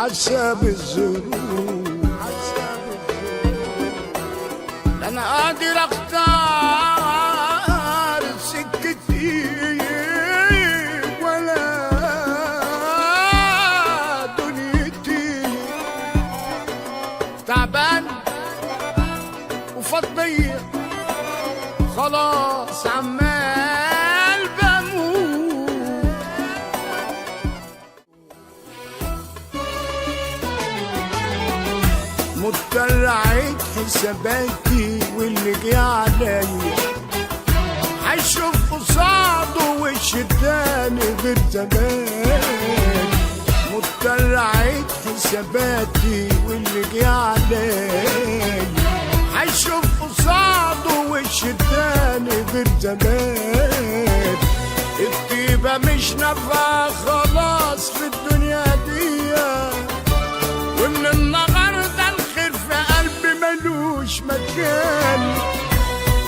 حسب الظروف. انا قادر اختار سكتي ولا دنيتي، تعبان وفضية خلاص عمال بموت. مضطر اعيد حساباتي واللي جه عليا هشوف قصاده وش تاني غير زمان. مضطر اعيد حساباتي واللي جه عليا هشوف قصاده وش تاني غير زمان. الطيبة مش نافعة خلاص في الدنيا دي، ومن النهارده الخير في قلبي ملوش مكان.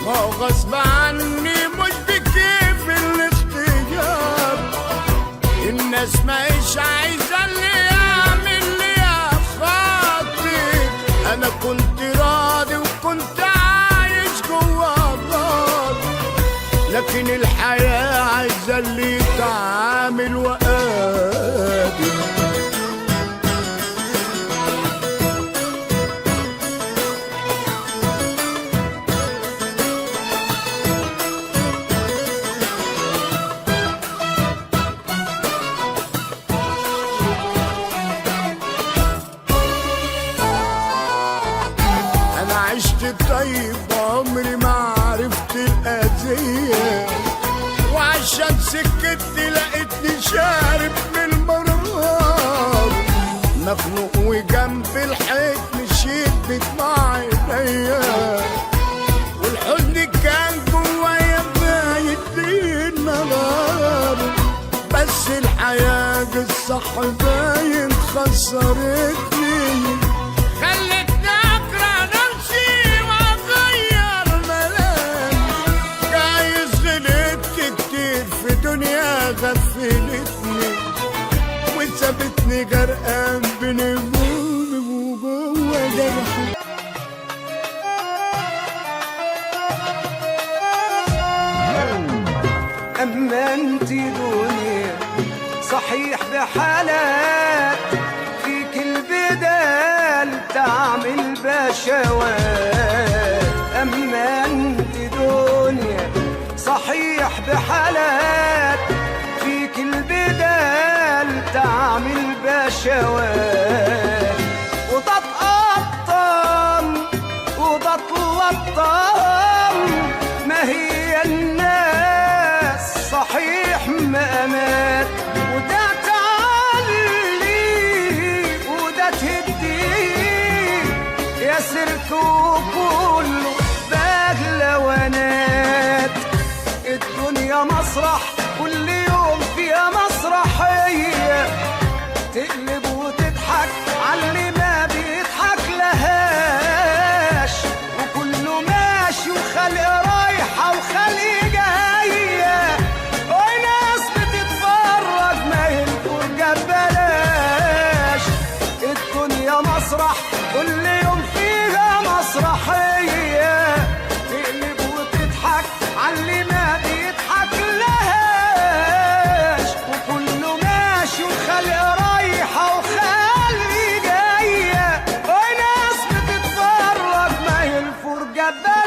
ما هو غصب عني مش بكيف الاختيار، الناس ماهيش عايزة اللي يعمل لي يا خاطر. أنا كنت راضي وكنت عايش جوا النار، لكن الحياة عايزة اللي يتعامل وقادر. عشت طيب عمري ما عرفت الأذية، وعشان سكتي لقيتني شارب من المرار. مخنوق وجنب الحيط مشيت بدمع عينيا، والحزن كان جوايا باين ليل نهار. بس الحياة الصح باين خسرتني، غفلتني وسابتني غرقان بين همومي وجوه جرحي. أما انتي دنيا صحيح بحالات، فيك البدال تعمل بشوات. أما انتي دنيا صحيح بحالات، فيك البدال تعمل بشوات. وده تقطم وده تلطم، ما هي الناس صحيح مقامات. وده تعلي وده تهدي، يا سيرته كله بهلوانات. الدنيا مسرح كل يوم فيها مسرحية، تقلب وتضحك عاللي ما بيضحك لهاش. وكله ماشي وخلق رايحة وخلق جاية، وناس بتتفرج ما هي الفرجة ببلاش. الدنيا مسرح كل يوم فيها مسرحية، تقلب وتضحك عاللي ما بيضحك لهاش. وكله ماشي وخلق رايحة وخلق جاية، وناس بتتفرج ما هي الفرجة ببلاش.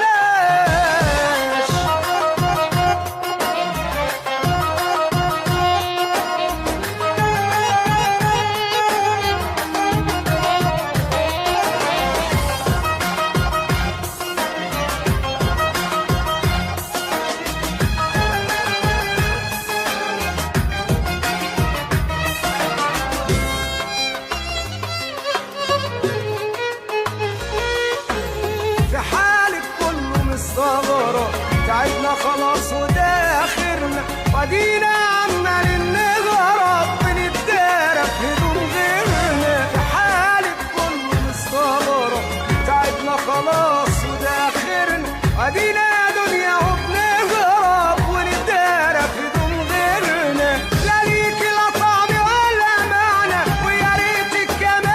تعبنا خلاص وده اخرنا، ودينا عمالين نجرب بنتدارى في هدوم غيرنا. في حالة كله مستغرب، تعبنا خلاص وده اخرنا، ودينا دنيا وبنهرب ونتدارى في هدوم غيرنا. لا ليكي لا طعم ولا معنى، ويا ريتك كمان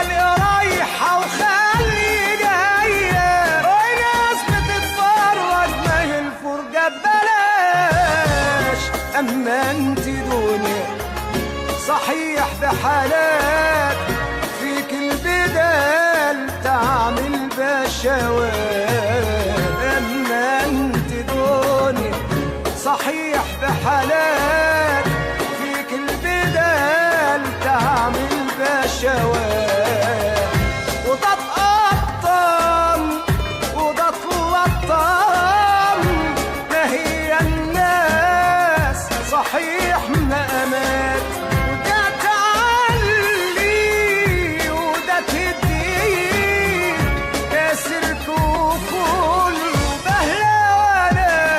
خلي رايحة وخلي جاية، وناس بتتفرج ما هي الفرجة ببلاش. أما انت دنيا صحيح بحالات فيك البدال تعمل بشوات. أما انت دنيا صحيح بحالات فيك البدال تعمل بشوات. وده تقطم وده تلطم، ما هي الناس صحيح مقامات. وده تعلي وده تدي، كاسركوا كله بهلوانات.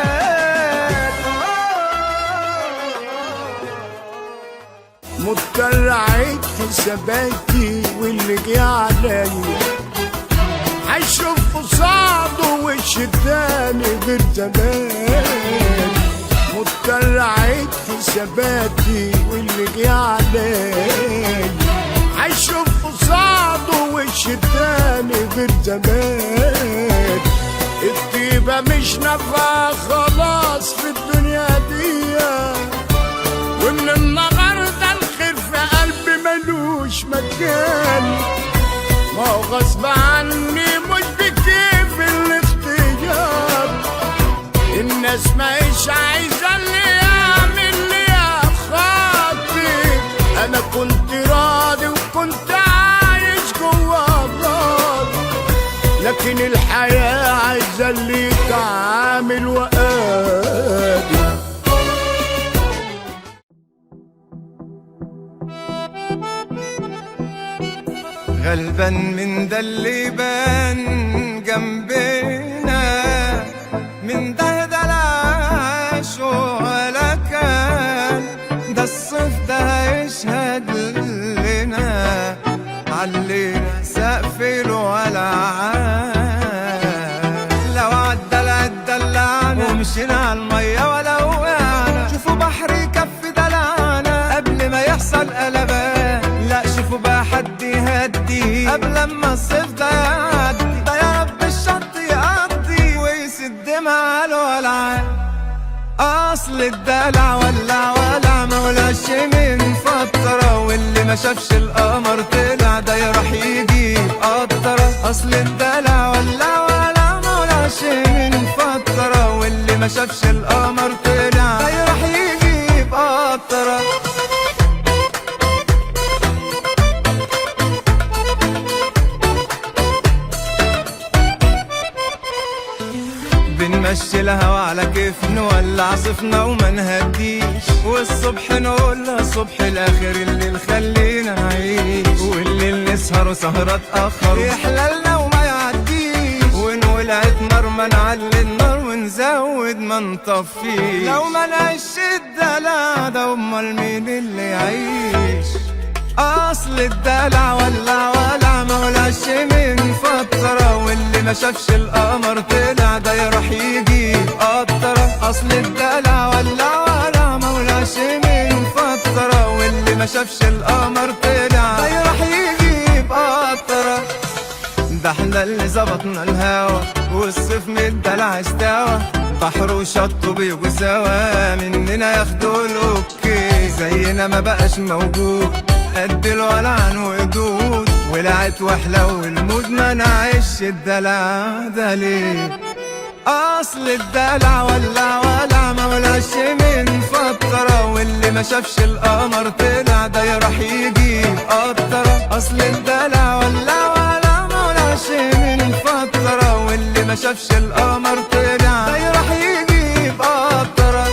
مضطر اعيد حساباتي واللي جه عليا، هشوف قصاده وش التاني غير زمان. مضطر اعيد حساباتي واللي جه عليا، هشوف قصاده وش التاني غير زمان. الطيبة مش نافعة خلاص في الدنيا دي، ومن النهارده الخير في قلبي ملوش مكان. ما هو غصب عني مش بكيف الاختيار، الناس ماهيش عايزة اللي يعمل لي يا خاطي. أنا كنت راضي وكنت عايش جوا راضي، لكن الحياة عايزة اللي يتعامل وقادر. غلبان من ده اللي بان جنبنا، من ده دلعش ولا كان. ده الصيف ده هيشهد لنا، علينا سقف الولعان. لو عالدلع اتدلعنا ومشينا عالمية ولا وقعنا، شوفوا بحر يكفي دلعنا قبل ما يحصل قلبان. لا شوفوا بقى حد يهدي قبل ما الصيف ده يعدي. ده يا رب الشط يقضي ويسد مع الولعان. اصل الدلع ولع مولاش من فترة، واللي ما شافش القمر طلع ده يروح يجيب قطرة. اصل الدلع ولع مولاش من فترة، واللي ما شافش القمر طلع ده يروح يجيب قطرة. بنمشي الهوا على كيف نولع صفنا وما نهديش، والصبح نقولها صبح الاخر الليل خلينا نعيش. والليل نسهر سهرة تأخر يحللنا وما يعديش، ونولعت نار ما نعلي النار ونزود ما نطفيش. لو ما نعيش الدلع ده امال مين اللي يعيش؟ اصل الدلع ولع مولاش من فترة، واللي ما شافش القمر طلع ده يروح يجيب قطرة. اصل الدلع ولع مولاش من فترة، واللي ما شافش القمر طلع ده يروح يجيب قطرة. ده احنا اللي ظبطنا الهوا والصيف من الدلع استوى، بحر وشط بيجوا سوا مننا ياخدوا الاوكي. زينا ما بقاش موجود قد الولعان وقدود، ولعت وحلو المود ما نعيش الدلع ده ليه؟ اصل الدلع ولع مولاش من فترة، واللي ما شافش القمر طلع ده يروح يجيب قطرة. اصل الدلع ولع مولاش من فترة، واللي ما شافش القمر طلع ده يروح يجيب قطرة.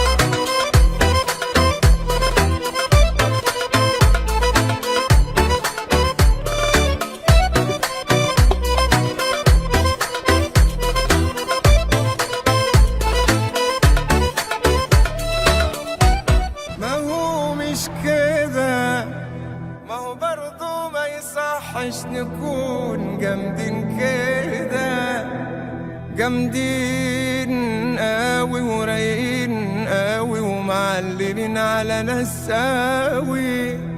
يصحش نكون جامدين كده، جامدين قوي ورايقين قوي ومعلمين على ناس قوي.